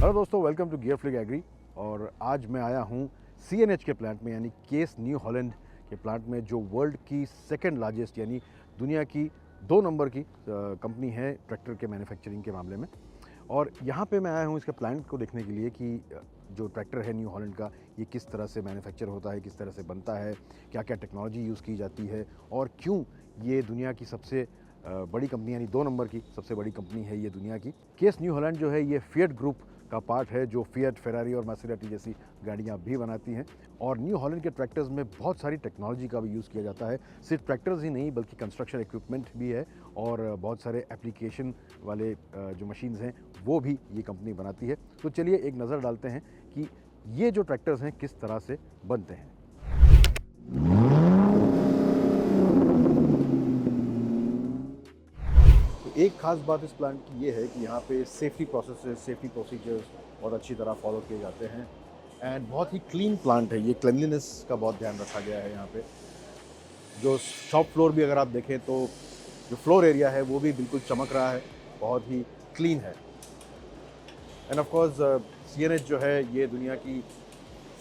Hello दोस्तों, welcome to gear flick agri. और आज मैं आया हूँ CNH के प्लांट में, यानी केस न्यू हॉलैंड के प्लांट में, जो वर्ल्ड की सेकंड लार्जेस्ट यानी दुनिया की 2 नंबर की कंपनी है ट्रैक्टर के मैन्युफैक्चरिंग के मामले में। और यहाँ पे मैं आया हूँ इसके प्लांट को देखने के लिए कि जो ट्रैक्टर है न्यू हॉलैंड का, ये किस तरह से मैन्युफैक्चर होता है, किस तरह से बनता है, क्या क्या टेक्नोलॉजी यूज़ की जाती है और क्यों ये दुनिया की सबसे बड़ी कंपनी यानी 2 नंबर की सबसे बड़ी कंपनी है ये दुनिया की। केस न्यू हॉलैंड जो है ये फिएट ग्रुप का पार्ट है, जो फिएट, फेरारी और मैसेराटी जैसी गाड़ियाँ भी बनाती हैं। और न्यू हॉलैंड के ट्रैक्टर्स में बहुत सारी टेक्नोलॉजी का भी यूज़ किया जाता है। सिर्फ ट्रैक्टर्स ही नहीं बल्कि कंस्ट्रक्शन इक्विपमेंट भी है और बहुत सारे एप्लीकेशन वाले जो मशीन्स हैं वो भी ये कंपनी बनाती है। तो चलिए एक नज़र डालते हैं कि ये जो ट्रैक्टर्स हैं किस तरह से बनते हैं। एक खास बात इस प्लांट की ये है कि यहाँ पे सेफ्टी प्रोसेसेस, सेफ्टी प्रोसीजर्स बहुत अच्छी तरह फॉलो किए जाते हैं एंड बहुत ही क्लीन प्लांट है। ये क्लेanलीनेस का बहुत ध्यान रखा गया है यहाँ पे। जो शॉप फ्लोर भी अगर आप देखें तो जो फ्लोर एरिया है वो भी बिल्कुल चमक रहा है, बहुत ही क्लीन है। एंड ऑफ कोर्स CNH जो है ये दुनिया की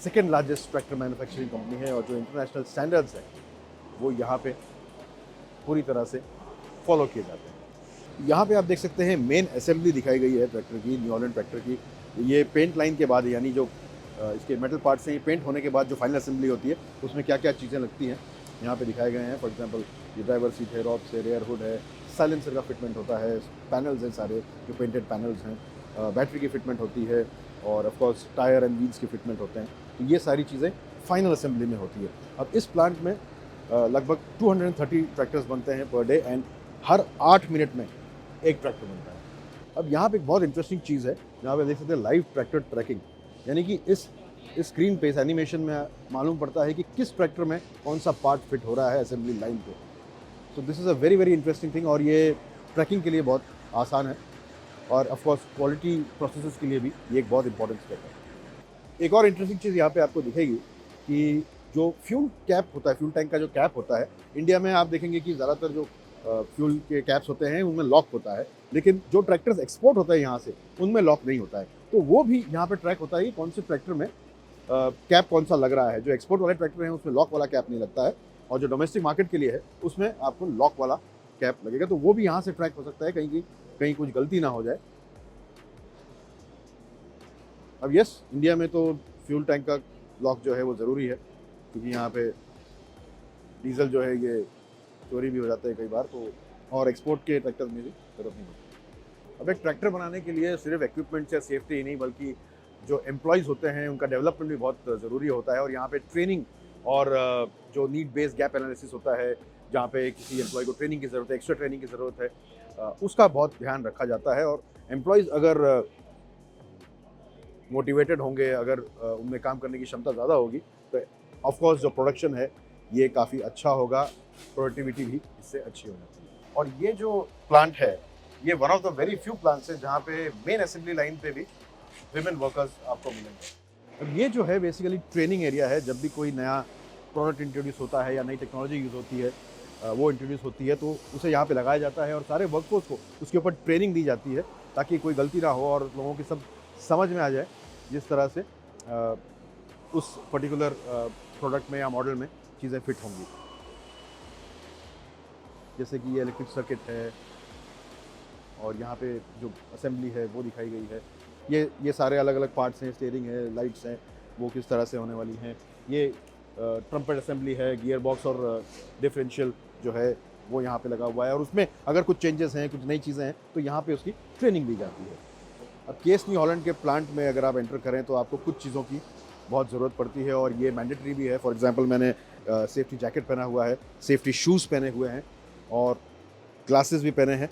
second largest tractor manufacturing company है और जो इंटरनेशनल स्टैंडर्ड्स हैं वो यहाँ पे पूरी तरह से फॉलो किए जाते हैं। यहाँ पे आप देख सकते हैं मेन असेंबली दिखाई गई है ट्रैक्टर की, न्यू हॉलैंड ट्रैक्टर की। ये पेंट लाइन के बाद, यानी जो इसके मेटल पार्ट्स हैं, ये पेंट होने के बाद जो फाइनल असेंबली होती है उसमें क्या क्या चीज़ें लगती हैं यहाँ पे दिखाए गए हैं। फॉर एग्जांपल ये ड्राइवर सीट है, रॉड्स है, रेयर हुड है, साइलेंसर का फिटमेंट होता है, पैनल्स हैं सारे जो पेंटेड पैनल्स हैं, बैटरी की फिटमेंट होती है और of course tyre and wheels की फिटमेंट होते हैं। तो ये सारी चीज़ें फाइनल असेंबली में होती है। अब इस प्लांट में लगभग 230 ट्रैक्टर्स बनते हैं per day and her 8 minute में एक ट्रैक्टर बनता है। अब यहाँ पे एक बहुत इंटरेस्टिंग चीज़ है, जहाँ पे देख सकते हैं लाइव ट्रैक्टर ट्रैकिंग, यानी कि इस स्क्रीन पे, इस एनिमेशन में मालूम पड़ता है कि किस ट्रैक्टर में कौन सा पार्ट फिट हो रहा है असेंबली लाइन पे। So this is a very very interesting thing और ये ट्रैकिंग के लिए बहुत आसान है और ऑफ कोर्स क्वालिटी प्रोसेसेस के लिए भी ये एक बहुत इंपॉर्टेंट स्टेप है। एक और इंटरेस्टिंग चीज़ यहाँ पे आपको दिखेगी कि जो फ्यूल कैप होता है, फ्यूल टैंक का जो कैप होता है, इंडिया में आप देखेंगे कि ज़्यादातर जो फ्यूल के कैप्स होते हैं उनमें लॉक होता है, लेकिन जो ट्रैक्टर्स एक्सपोर्ट होते हैं यहाँ से उनमें लॉक नहीं होता है। तो वो भी यहाँ पे ट्रैक होता है कि कौन से ट्रैक्टर में कैप कौन सा लग रहा है। जो एक्सपोर्ट वाले ट्रैक्टर हैं उसमें लॉक वाला कैप नहीं लगता है और जो डोमेस्टिक मार्केट के लिए है उसमें आपको लॉक वाला कैप लगेगा। तो वो भी यहाँ से ट्रैक हो सकता है, कहीं कुछ गलती ना हो जाए। अब यस, इंडिया में तो फ्यूल टैंक का लॉक जो है वो ज़रूरी है, क्योंकि यहाँ पे डीजल जो है ये चोरी भी हो जाता है कई बार, तो और एक्सपोर्ट के ट्रैक्टर में भी ज़रूरत नहीं होती। अब एक ट्रैक्टर बनाने के लिए सिर्फ इक्विपमेंट या सेफ्टी ही नहीं बल्कि जो एम्प्लॉयज़ होते हैं उनका डेवलपमेंट भी बहुत ज़रूरी होता है। और यहाँ पे ट्रेनिंग और जो नीड बेस्ड गैप एनालिसिस होता है, जहाँ पे किसी एम्प्लॉय को ट्रेनिंग की ज़रूरत है, एक्स्ट्रा ट्रेनिंग की ज़रूरत है, उसका बहुत ध्यान रखा जाता है। और एम्प्लॉयज़ अगर मोटिवेटेड होंगे, अगर उनमें काम करने की क्षमता ज़्यादा होगी, तो ऑफ कोर्स जो प्रोडक्शन है ये काफ़ी अच्छा होगा, प्रोडक्टिविटी भी इससे अच्छी हो जाती है। और ये जो प्लांट है ये one of the very few plants है जहाँ पे मेन असेंबली लाइन पे भी विमेन वर्कर्स आपको मिलेंगे। अब ये जो है बेसिकली ट्रेनिंग एरिया है। जब भी कोई नया प्रोडक्ट इंट्रोड्यूस होता है या नई टेक्नोलॉजी यूज़ होती है, वो इंट्रोड्यूस होती है, तो उसे यहाँ पे लगाया जाता है और सारे वर्कफोर्स को उसके ऊपर ट्रेनिंग दी जाती है ताकि कोई गलती ना हो और लोगों की सब समझ में आ जाए जिस तरह से उस पर्टिकुलर प्रोडक्ट में या मॉडल में चीज़ें फिट होंगी। जैसे कि ये इलेक्ट्रिक सर्किट है और यहाँ पे जो असेंबली है वो दिखाई गई है। ये सारे अलग अलग पार्ट्स हैं, स्टीयरिंग है, लाइट्स हैं, वो किस तरह से होने वाली हैं। ये ट्रम्पेट असेंबली है, गियर बॉक्स और डिफरेंशियल जो है वो यहाँ पे लगा हुआ है और उसमें अगर कुछ चेंजेस हैं, कुछ नई चीज़ें हैं तो यहाँ पे उसकी ट्रेनिंग दी जाती है। अब केस न्यू हॉलैंड के प्लांट में अगर आप एंटर करें तो आपको कुछ चीज़ों की बहुत ज़रूरत पड़ती है और ये मैंडेटरी भी है। फॉर एग्जांपल मैंने सेफ्टी जैकेट पहना हुआ है, सेफ्टी शूज़ पहने हुए हैं और ग्लासेस भी पहने हैं,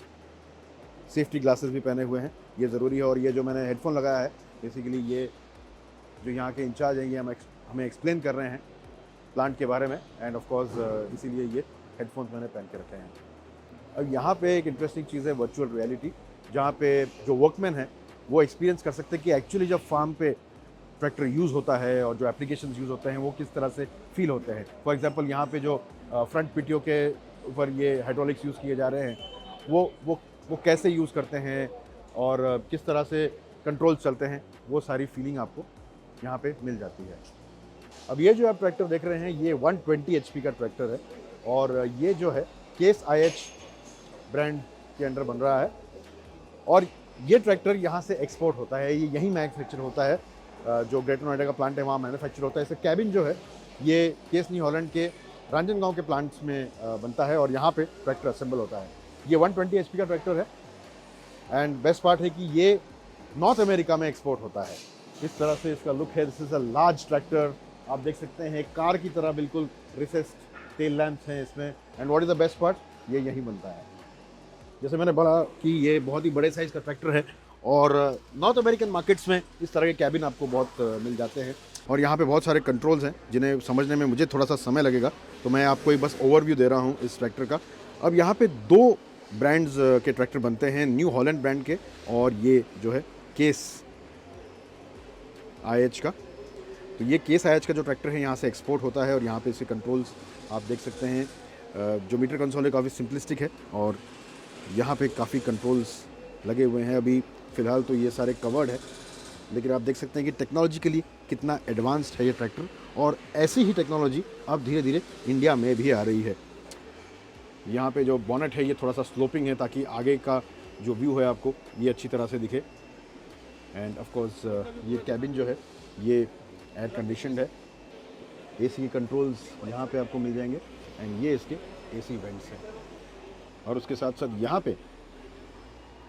सेफ्टी ग्लासेस भी पहने हुए हैं, ये ज़रूरी है। और ये जो मैंने हेडफोन लगाया है, बेसिकली ये जो यहाँ के इंचार्ज हैं ये हमें एक्सप्लेन कर रहे हैं प्लांट के बारे में एंड ऑफ कोर्स इसीलिए ये हेडफोन्स मैंने पहन के रखे हैं। अब यहाँ पे एक इंटरेस्टिंग चीज़ है वर्चुअल रियलिटी, जहाँ पे जो वर्कमैन है वो एक्सपीरियंस कर सकते हैं कि एक्चुअली जब फार्म पे ट्रैक्टर यूज़ होता है और जो एप्लीकेशंस यूज़ होते हैं वो किस तरह से फील होते हैं। फॉर एग्जांपल यहाँ पे जो फ्रंट पीटीओ के ऊपर ये हाइड्रोलिक्स यूज़ किए जा रहे हैं वो कैसे यूज़ करते हैं और किस तरह से कंट्रोल चलते हैं, वो सारी फीलिंग आपको यहाँ पे मिल जाती है। अब ये जो आप ट्रैक्टर देख रहे हैं ये 120 HP का ट्रैक्टर है और ये जो है केस IH ब्रांड के अंडर बन रहा है और ये ट्रैक्टर यहाँ से एक्सपोर्ट होता है, ये यहीं मैन्युफैक्चर होता है, जो ग्रेटर नोएडा का प्लांट है वहाँ मैन्युफैक्चर होता है। इसका कैबिन जो है ये केस न्यू हॉलैंड के रांजनगांव के प्लांट्स में बनता है और यहाँ पे ट्रैक्टर असेंबल होता है। ये 120 HP का ट्रैक्टर है एंड बेस्ट पार्ट है कि ये नॉर्थ अमेरिका में एक्सपोर्ट होता है। इस तरह से इसका लुक है। This is a large tractor, आप देख सकते हैं कार की तरह बिल्कुल रिसेस्ड टेल लैंप्स हैं इसमें and what is the best part, ये यहीं बनता है। जैसे मैंने बोला कि ये बहुत ही बड़े साइज़ का ट्रैक्टर है और नॉर्थ अमेरिकन मार्केट्स में इस तरह के कैबिन आपको बहुत मिल जाते हैं और यहाँ पे बहुत सारे कंट्रोल्स हैं जिन्हें समझने में मुझे थोड़ा सा समय लगेगा, तो मैं आपको एक बस ओवरव्यू दे रहा हूँ इस ट्रैक्टर का। अब यहाँ पे 2 ब्रांड्स के ट्रैक्टर बनते हैं, न्यू हॉलैंड ब्रांड के और ये जो है केस IH का। तो ये केस IH का जो ट्रैक्टर है यहाँ से एक्सपोर्ट होता है और यहाँ पे इसके कंट्रोल्स आप देख सकते हैं। जो मीटर कंसोल है काफ़ी सिंपलिस्टिक है और यहाँ पे काफ़ी कंट्रोल्स लगे हुए हैं। अभी फ़िलहाल तो ये सारे कवर्ड है, लेकिन आप देख सकते हैं कि टेक्नोलॉजिकली कितना एडवांस्ड है ये ट्रैक्टर और ऐसी ही टेक्नोलॉजी अब धीरे धीरे इंडिया में भी आ रही है। यहाँ पे जो बॉनेट है ये थोड़ा सा स्लोपिंग है ताकि आगे का जो व्यू है आपको ये अच्छी तरह से दिखे एंड ऑफ कोर्स ये कैबिन जो है ये एयर कंडीशनड है। AC के कंट्रोल्स यहाँ पे आपको मिल जाएंगे एंड ये इसके AC वेंट्स हैं और उसके साथ साथ यहाँ पे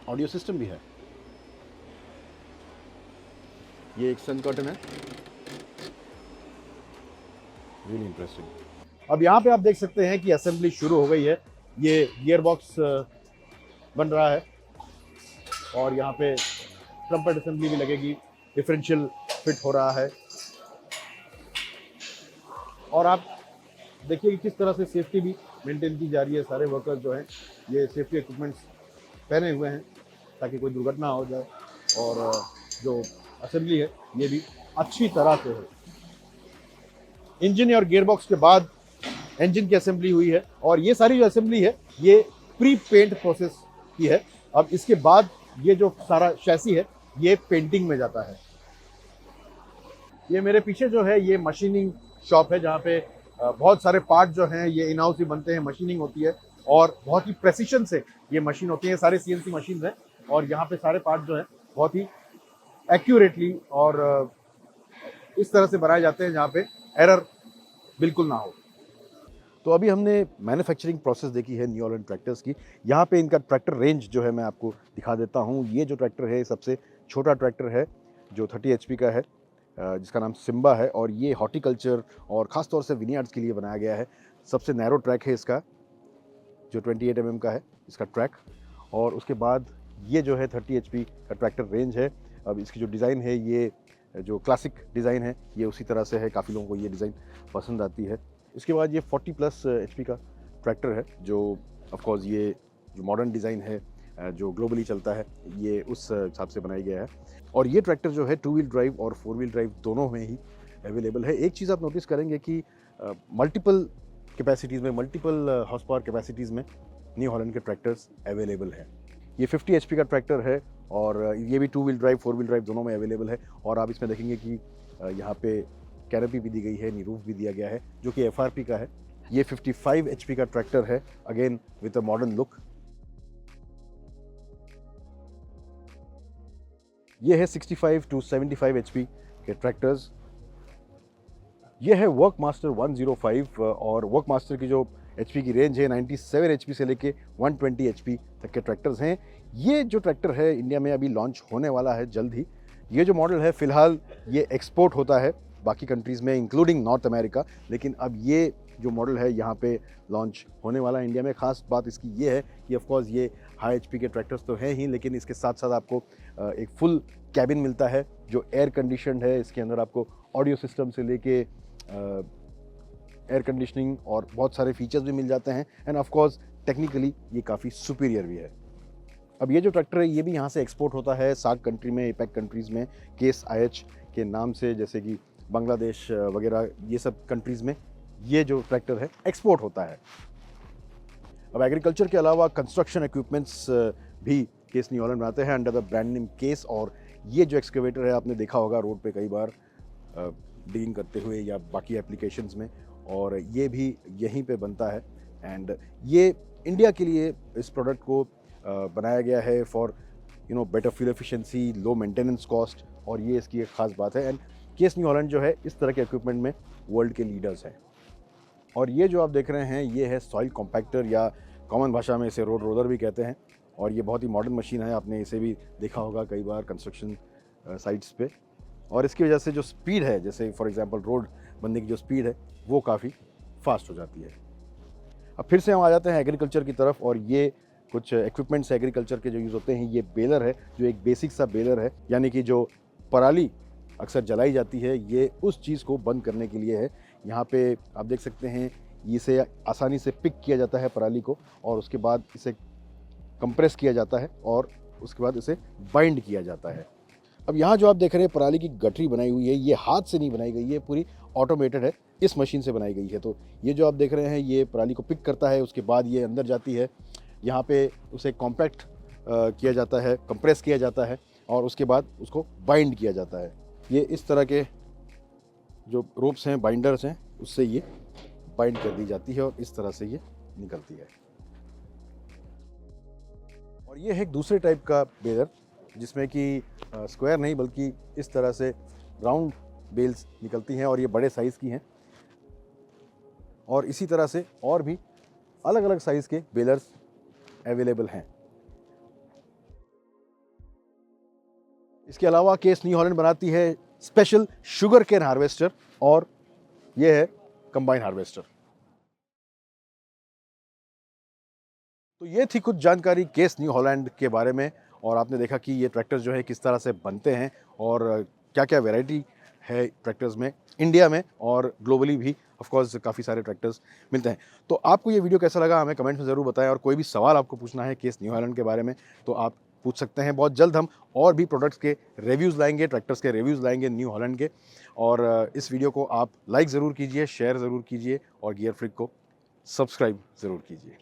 ऑडियो सिस्टम भी है। ये एक सन कर्टन है, रियली इंटरेस्टिंग। अब यहाँ पे आप देख सकते हैं कि असेंबली शुरू हो गई है। ये गियर बॉक्स बन रहा है और यहाँ पे ट्रम्पेट असेंबली भी लगेगी, डिफरेंशियल फिट हो रहा है और आप देखिए कि किस तरह से सेफ्टी भी मेंटेन की जा रही है। सारे वर्कर्स जो हैं ये सेफ्टी इक्विपमेंट्स पहने हुए हैं ताकि कोई दुर्घटना हो जाए और जो असेंबली है ये भी अच्छी तरह से है। इंजन और गियरबॉक्स के बाद इंजन की असेंबली हुई है और ये सारी जो असेंबली है ये प्री पेंट प्रोसेस की है। अब इसके बाद ये जो सारा शैसी है ये पेंटिंग में जाता है। ये मेरे पीछे जो है ये मशीनिंग शॉप है जहाँ पे बहुत सारे पार्ट जो हैं ये इन हाउस ही बनते हैं, मशीनिंग होती है और बहुत ही प्रेसिशन से ये मशीन होती है। सारे CNC मशीन हैं और यहाँ पे सारे पार्ट जो हैं बहुत ही एक्यूरेटली और इस तरह से बनाए जाते हैं जहाँ पे एरर बिल्कुल ना हो। तो अभी हमने मैन्युफैक्चरिंग प्रोसेस देखी है न्यू हॉलैंड ट्रैक्टर्स की। यहाँ पे इनका ट्रैक्टर रेंज जो है मैं आपको दिखा देता हूँ। ये जो ट्रैक्टर है सबसे छोटा ट्रैक्टर है जो 30 HP का है, जिसका नाम सिम्बा है और ये हॉर्टिकल्चर और ख़ास तौर से विनीयार्ड्स के लिए बनाया गया है। सबसे नैरो ट्रैक है इसका जो 28 mm का है इसका ट्रैक और उसके बाद ये जो है 30 HP का ट्रैक्टर रेंज है। अब इसकी जो डिज़ाइन है ये जो क्लासिक डिज़ाइन है ये उसी तरह से है, काफ़ी लोगों को ये डिज़ाइन पसंद आती है। इसके बाद ये 40+ HP का ट्रैक्टर है जो ऑफकोर्स ये जो मॉडर्न डिज़ाइन है जो ग्लोबली चलता है ये उस हिसाब से बनाया गया है और ये ट्रैक्टर जो है 2 व्हील ड्राइव और 4 व्हील ड्राइव दोनों में ही अवेलेबल है। एक चीज़ आप नोटिस करेंगे कि मल्टीपल कैपेसिटीज़ में, मल्टीपल हॉर्स पावर कैपेसिटीज़ में न्यू हॉलैंड के ट्रैक्टर्स अवेलेबल हैं। ये 50 HP का ट्रैक्टर है और ये भी 2 व्हील ड्राइव 4 व्हील ड्राइव दोनों में अवेलेबल है और आप इसमें देखेंगे कि यहाँ पे कैनोपी भी दी गई है, नी रूफ भी दिया गया है जो कि FRP का है। ये 55 HP का ट्रैक्टर है, again with a modern look. ये है 65 to 75 HP के ट्रैक्टर्स। ये है वर्कमास्टर 105 और वर्कमास्टर की जो HP की रेंज है 97 HP से लेके 120 HP तक के ट्रैक्टर्स हैं। ये जो ट्रैक्टर है इंडिया में अभी लॉन्च होने वाला है जल्द ही। ये जो मॉडल है फ़िलहाल ये एक्सपोर्ट होता है बाकी कंट्रीज़ में इंक्लूडिंग नॉर्थ अमेरिका, लेकिन अब ये जो मॉडल है यहाँ पे लॉन्च होने वाला है इंडिया में। ख़ास बात इसकी ये है कि ऑफ कोर्स ये हाई HP के ट्रैक्टर्स तो हैं ही, लेकिन इसके साथ साथ आपको एक फुल कैबिन मिलता है जो एयर कंडीशनड है। इसके अंदर आपको ऑडियो सिस्टम से लेके एयर कंडीशनिंग और बहुत सारे फीचर्स भी मिल जाते हैं एंड ऑफ कोर्स टेक्निकली ये काफ़ी सुपीरियर भी है। अब ये जो ट्रैक्टर है ये भी यहाँ से एक्सपोर्ट होता है 60 कंट्री में, एपेक कंट्रीज़ में केस IH के नाम से, जैसे कि बांग्लादेश वगैरह ये सब कंट्रीज़ में ये जो ट्रैक्टर है एक्सपोर्ट होता है। अब एग्रीकल्चर के अलावा कंस्ट्रक्शन इक्विपमेंट्स भी केस न्यू हॉलैंड बनाते हैं under the brand name case और ये जो एक्सकेवेटर है आपने देखा होगा रोड पे कई बार डिगिंग करते हुए या बाकी एप्लीकेशंस में, और ये भी यहीं पे बनता है। एंड ये इंडिया के लिए इस प्रोडक्ट को बनाया गया है for better fuel efficiency, low maintenance cost, और ये इसकी एक ख़ास बात है। एंड केस न्यू हॉलैंड जो है इस तरह के इक्विपमेंट में वर्ल्ड के लीडर्स हैं। और ये जो आप देख रहे हैं ये है सॉइल कॉम्पैक्टर, या कॉमन भाषा में इसे रोड रोलर भी कहते हैं। और ये बहुत ही मॉडर्न मशीन है, आपने इसे भी देखा होगा कई बार कंस्ट्रक्शन साइट्स पे। और इसकी वजह से जो स्पीड है, जैसे फॉर एग्जांपल रोड बनने की जो स्पीड है वो काफ़ी फास्ट हो जाती है। अब फिर से हम आ जाते हैं एग्रीकल्चर की तरफ, और ये कुछ इक्विपमेंट्स एग्रीकल्चर के जो यूज़ होते हैं। ये बेलर है जो एक बेसिक सा बेलर है, यानी कि जो पराली अक्सर जलाई जाती है ये उस चीज़ को बंद करने के लिए है। यहाँ पे आप देख सकते हैं इसे आसानी से पिक किया जाता है पराली को, और उसके बाद इसे कंप्रेस किया जाता है और उसके बाद इसे बाइंड किया जाता है। अब यहाँ जो आप देख रहे हैं पराली की गठरी बनाई हुई है, ये हाथ से नहीं बनाई गई है, पूरी ऑटोमेटेड है, इस मशीन से बनाई गई है। तो ये जो आप देख रहे हैं ये पराली को पिक करता है, उसके बाद ये अंदर जाती है, यहाँ पे उसे कॉम्पैक्ट किया जाता है, कंप्रेस किया जाता है, और उसके बाद उसको बाइंड किया जाता है। ये इस तरह के जो रोप्स हैं, बाइंडर्स हैं, उससे ये बाइंड कर दी जाती है और इस तरह से ये निकलती है। और ये है एक दूसरे टाइप का बेलर, जिसमें कि स्क्वायर नहीं बल्कि इस तरह से राउंड बेल्स निकलती हैं, और ये बड़े साइज़ की हैं। और इसी तरह से और भी अलग अलग साइज़ के बेलर्स अवेलेबल हैं। इसके अलावा केस न्यू हॉलैंड बनाती है स्पेशल शुगर केन हार्वेस्टर, और ये है कंबाइन हार्वेस्टर। तो ये थी कुछ जानकारी केस न्यू हॉलैंड के बारे में, और आपने देखा कि ये ट्रैक्टर्स जो है किस तरह से बनते हैं और क्या क्या वैरायटी है ट्रैक्टर्स में इंडिया में, और ग्लोबली भी ऑफ कोर्स काफ़ी सारे ट्रैक्टर्स मिलते हैं। तो आपको ये वीडियो कैसा लगा हमें कमेंट में ज़रूर बताएं, और कोई भी सवाल आपको पूछना है केस न्यू हॉलैंड के बारे में तो आप पूछ सकते हैं। बहुत जल्द हम और भी प्रोडक्ट्स के रिव्यूज़ लाएंगे, ट्रैक्टर्स के रिव्यूज़ लाएंगे न्यू हॉलैंड के। और इस वीडियो को आप लाइक ज़रूर कीजिए, शेयर ज़रूर कीजिए, और गियर फ्रीक को सब्सक्राइब ज़रूर कीजिए।